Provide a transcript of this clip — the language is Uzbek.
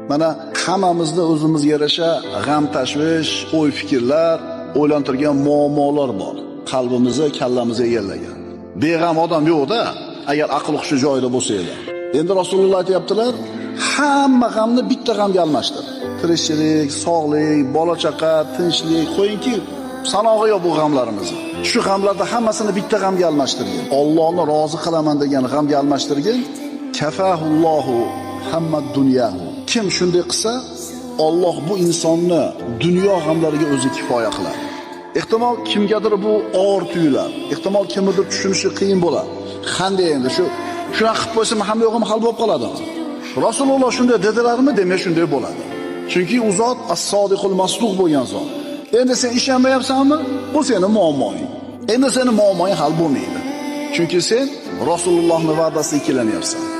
Mana hammamizda o'zimizga yarasha g'am, tashvish, o'y-fikrlar, o'ylantirgan muammolar bor. Qalbimizni, kallamizni egallagan. Beg'am odam yo'q-da, agar aql hushi joyida bo'lsa edi. Endi Rasululloh aytayaptilar, hamma g'amni bitta g'amga almashtir. Tirikchilik, sog'lik, bola-chaqa, tinchlik, qo'yingki, sanog'i yo'q bu g'amlarimizni. Shu g'amlarda hammasini bitta g'amga almashtirgin. Allohni rozi qilaman degan g'amga almashtirgin. Kafahullohu hammad dunyahu. Kim shunday qilsa, Alloh bu insonni dunyo g'amlariga o'zi kifoya qiladi. Ehtimol kimgadir bu og'ir tuyular. Ehtimol kimnidir tushunishi qiyin bo'ladi. Qanday endi shunaqa qilib qo'ysam hamma yo'g'im hal bo'lib qoladi. Rasululloh shunday dedilarmi? Demak shunday bo'ladi. Chunki u zot as-sodiqul masduq bo'lgan zot. Endi sen ishonmayapsanmi? Bu seni muammoing. Endi seni muammoing hal bo'lmaydi. Chunki sen Rasulullohning va'dasiga kelanyapsan.